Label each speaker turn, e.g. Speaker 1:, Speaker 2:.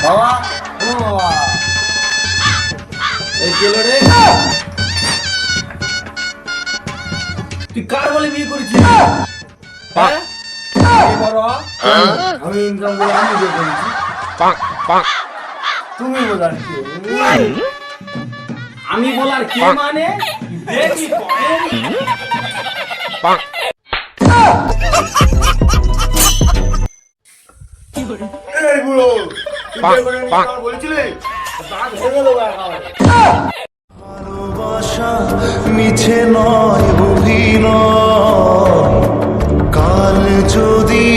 Speaker 1: বাবা ও বাবা এই গেল রে তুই কার বলে বিয়ে করেছিস হ্যাঁ আমি ইনকাম করে আমি বিয়ে করেছি তুমি বলার কি আমি বলার কি মানে দেখি এই বুড়ো বলছিলে
Speaker 2: ভালোবাসা মিছে নয়, অভিনয়। কাল যদি